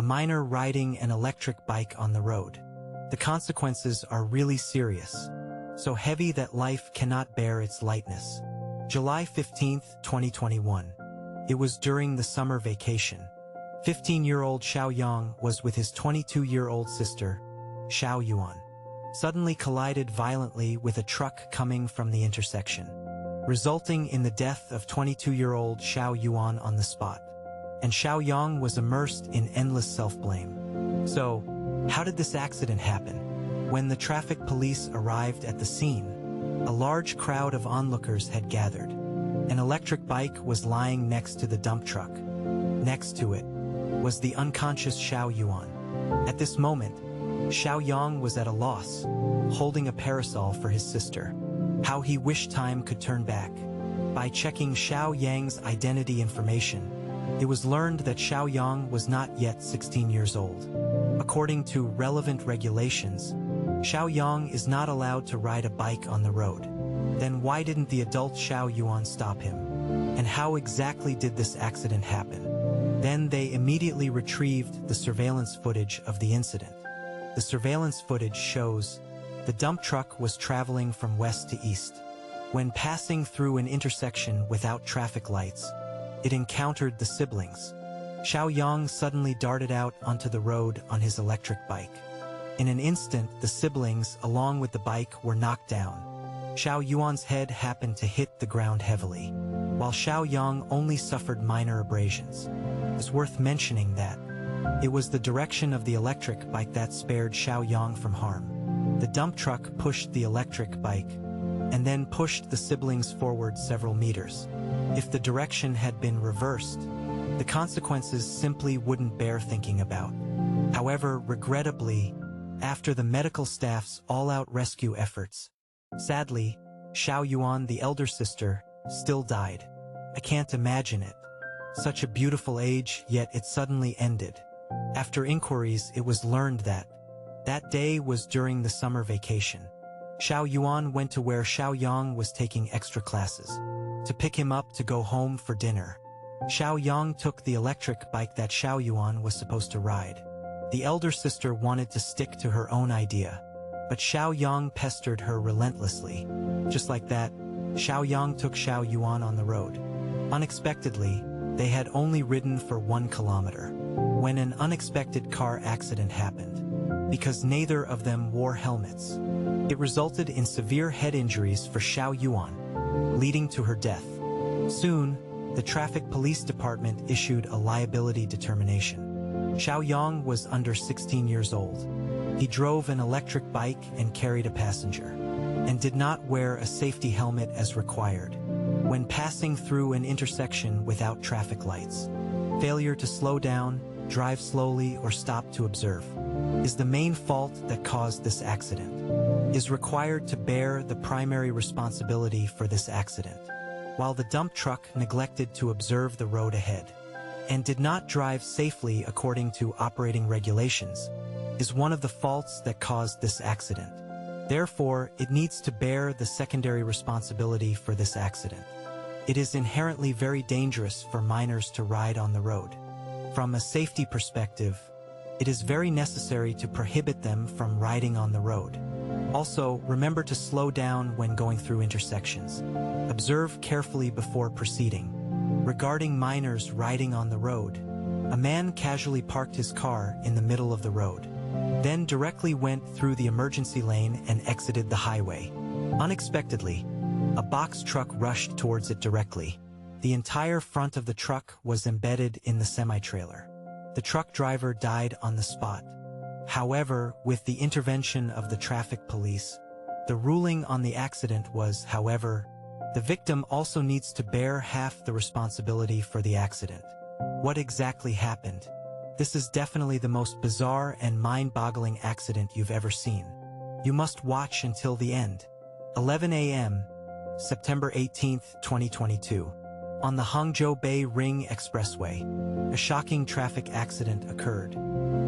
minor riding an electric bike on the road. The consequences are really serious, so heavy that life cannot bear its lightness. July 15, 2021. It was during the summer vacation. 15-year-old Xiao Yang was with his 22-year-old sister, Xiao Yuan. Suddenly collided violently with a truck coming from the intersection, resulting in the death of 22-year-old Xiao Yuan on the spot. And Xiao Yang was immersed in endless self-blame. So, how did this accident happen? When the traffic police arrived at the scene, a large crowd of onlookers had gathered. An electric bike was lying next to the dump truck. Next to it was the unconscious Xiao Yuan. At this moment, Xiao Yang was at a loss, holding a parasol for his sister. How he wished time could turn back. By checking Xiao Yang's identity information, it was learned that Xiao Yang was not yet 16 years old. According to relevant regulations, Xiao Yang is not allowed to ride a bike on the road. Then why didn't the adult Xiao Yuan stop him? And how exactly did this accident happen? Then they immediately retrieved the surveillance footage of the incident. The surveillance footage shows the dump truck was traveling from west to east. When passing through an intersection without traffic lights, it encountered the siblings. Xiao Yang suddenly darted out onto the road on his electric bike. In an instant, the siblings, along with the bike, were knocked down. Xiao Yuan's head happened to hit the ground heavily, while Xiao Yang only suffered minor abrasions. It's worth mentioning that it was the direction of the electric bike that spared Xiao Yang from harm. The dump truck pushed the electric bike, and then pushed the siblings forward several meters. If the direction had been reversed, the consequences simply wouldn't bear thinking about. However, regrettably, after the medical staff's all-out rescue efforts, sadly, Xiao Yuan, the elder sister, still died. I can't imagine it. Such a beautiful age, yet it suddenly ended. After inquiries, it was learned that that day was during the summer vacation. Xiao Yuan went to where Xiao Yang was taking extra classes, to pick him up to go home for dinner. Xiao Yang took the electric bike that Xiao Yuan was supposed to ride. The elder sister wanted to stick to her own idea, but Xiao Yang pestered her relentlessly. Just like that, Xiao Yang took Xiao Yuan on the road. Unexpectedly, they had only ridden for 1 kilometer, when an unexpected car accident happened. Because neither of them wore helmets, it resulted in severe head injuries for Xiao Yuan, leading to her death. Soon, the traffic police department issued a liability determination. Xiao Yang was under 16 years old. He drove an electric bike and carried a passenger, and did not wear a safety helmet as required when passing through an intersection without traffic lights. Failure to slow down, drive slowly, or stop to observe is the main fault that caused this accident. Is required to bear the primary responsibility for this accident, while the dump truck neglected to observe the road ahead and did not drive safely according to operating regulations, is one of the faults that caused this accident. Therefore, it needs to bear the secondary responsibility for this accident. It is inherently very dangerous for minors to ride on the road. From a safety perspective, it is very necessary to prohibit them from riding on the road. Also, remember to slow down when going through intersections. Observe carefully before proceeding. Regarding minors riding on the road, a man casually parked his car in the middle of the road, then directly went through the emergency lane and exited the highway. Unexpectedly, a box truck rushed towards it directly. The entire front of the truck was embedded in the semi-trailer. The truck driver died on the spot. However, with the intervention of the traffic police, the ruling on the accident was, however, the victim also needs to bear half the responsibility for the accident. What exactly happened? This is definitely the most bizarre and mind-boggling accident you've ever seen. You must watch until the end. 11 a.m., September 18, 2022. On the Hangzhou Bay Ring Expressway, a shocking traffic accident occurred.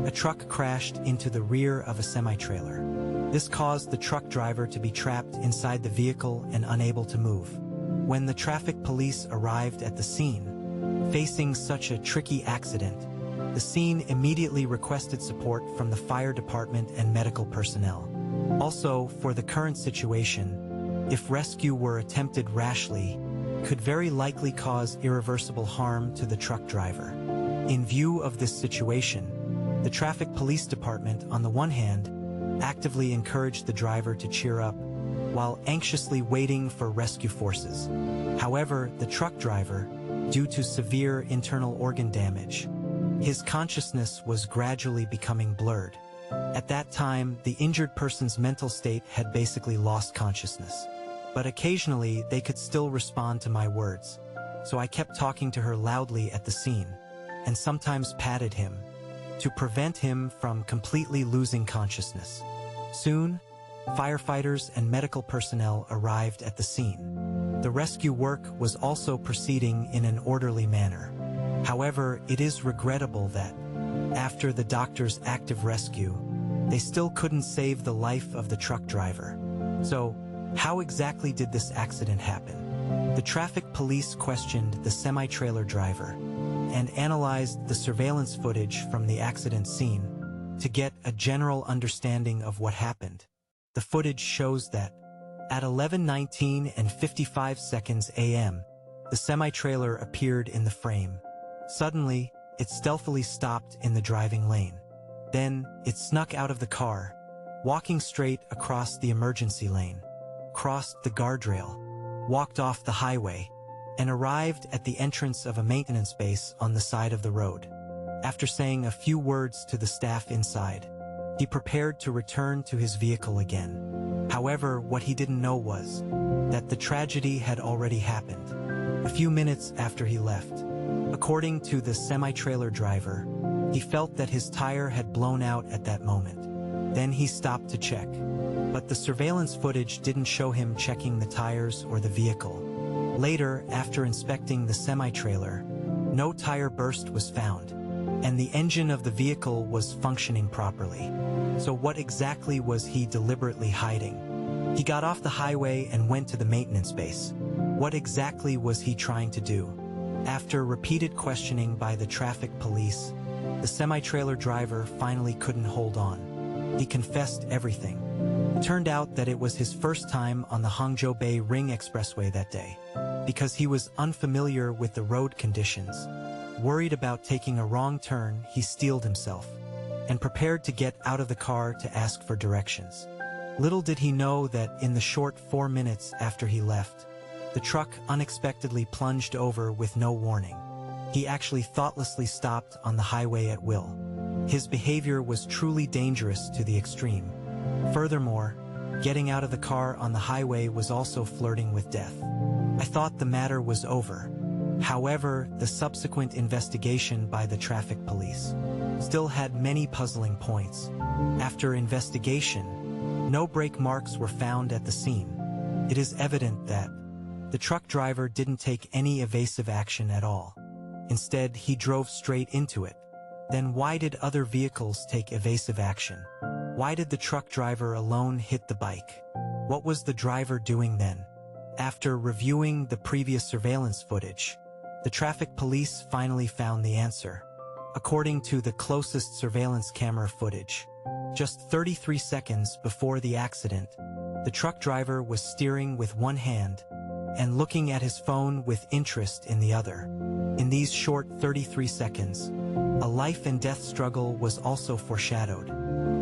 A truck crashed into the rear of a semi-trailer. This caused the truck driver to be trapped inside the vehicle and unable to move. When the traffic police arrived at the scene, facing such a tricky accident, The scene immediately requested support from the fire department and medical personnel. Also, for the current situation, if rescue were attempted rashly, could very likely cause irreversible harm to the truck driver. In view of this situation, the traffic police department, on the one hand, actively encouraged the driver to cheer up, while anxiously waiting for rescue forces. However, the truck driver, due to severe internal organ damage, his consciousness was gradually becoming blurred. At that time, the injured person's mental state had basically lost consciousness. But occasionally, they could still respond to my words, so I kept talking to her loudly at the scene, and sometimes patted him, to prevent him from completely losing consciousness. Soon, firefighters and medical personnel arrived at the scene. The rescue work was also proceeding in an orderly manner. However, it is regrettable that, after the doctor's active rescue, they still couldn't save the life of the truck driver. So, how exactly did this accident happen? The traffic police questioned the semi-trailer driver and analyzed the surveillance footage from the accident scene to get a general understanding of what happened. The footage shows that, at 11:19 and 55 seconds a.m., the semi-trailer appeared in the frame. Suddenly, it stealthily stopped in the driving lane. Then, it snuck out of the car, walking straight across the emergency lane, crossed the guardrail, walked off the highway, and arrived at the entrance of a maintenance base on the side of the road. After saying a few words to the staff inside, he prepared to return to his vehicle again. However, what he didn't know was that the tragedy had already happened a few minutes after he left. According to the semi-trailer driver, he felt that his tire had blown out at that moment. Then he stopped to check. But the surveillance footage didn't show him checking the tires or the vehicle. Later, after inspecting the semi-trailer, no tire burst was found, and the engine of the vehicle was functioning properly. So what exactly was he deliberately hiding? He got off the highway and went to the maintenance base. What exactly was he trying to do? After repeated questioning by the traffic police, the semi-trailer driver finally couldn't hold on. He confessed everything. It turned out that it was his first time on the Hangzhou Bay Ring Expressway that day. Because he was unfamiliar with the road conditions, worried about taking a wrong turn, he steeled himself and prepared to get out of the car to ask for directions. Little did he know that in the short 4 minutes after he left, the truck unexpectedly plunged over with no warning. He actually thoughtlessly stopped on the highway at will. His behavior was truly dangerous to the extreme. Furthermore, getting out of the car on the highway was also flirting with death. I thought the matter was over. However, the subsequent investigation by the traffic police still had many puzzling points. After investigation, no brake marks were found at the scene. It is evident that the truck driver didn't take any evasive action at all. Instead, he drove straight into it. Then why did other vehicles take evasive action? Why did the truck driver alone hit the bike? What was the driver doing then? After reviewing the previous surveillance footage, the traffic police finally found the answer. According to the closest surveillance camera footage, just 33 seconds before the accident, the truck driver was steering with one hand and looking at his phone with interest in the other. In these short 33 seconds, a life and death struggle was also foreshadowed.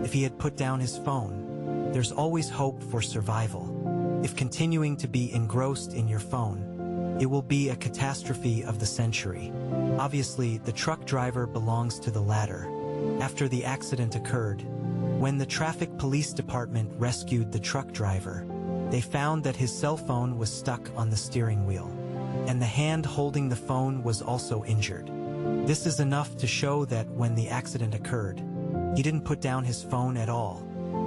If he had put down his phone, there's always hope for survival. If continuing to be engrossed in your phone, it will be a catastrophe of the century. Obviously, the truck driver belongs to the latter. After the accident occurred, when the traffic police department rescued the truck driver, they found that his cell phone was stuck on the steering wheel, and the hand holding the phone was also injured. This is enough to show that when the accident occurred, he didn't put down his phone at all.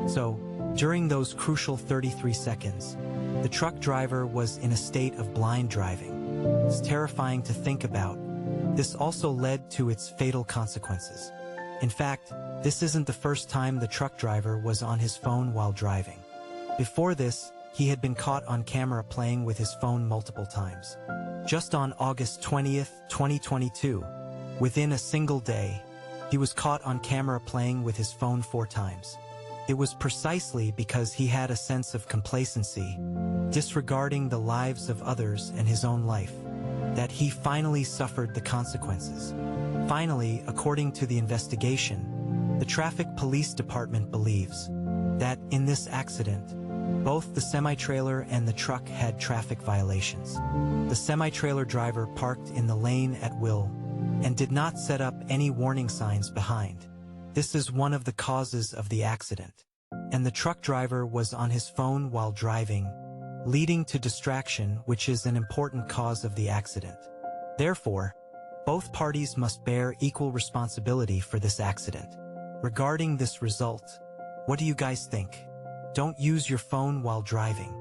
So, during those crucial 33 seconds, the truck driver was in a state of blind driving. It's terrifying to think about. This also led to its fatal consequences. In fact, this isn't the first time the truck driver was on his phone while driving. Before this, he had been caught on camera playing with his phone multiple times. Just on August 20th, 2022, within a single day, He was caught on camera playing with his phone 4 times. It was precisely because he had a sense of complacency, disregarding the lives of others and his own life, that he finally suffered the consequences. Finally, according to the investigation, the Traffic Police Department believes that in this accident, both the semi-trailer and the truck had traffic violations. The semi-trailer driver parked in the lane at will and did not set up any warning signs behind. This is one of the causes of the accident. And the truck driver was on his phone while driving, leading to distraction, which is an important cause of the accident. Therefore, both parties must bear equal responsibility for this accident. Regarding this result, what do you guys think? Don't use your phone while driving.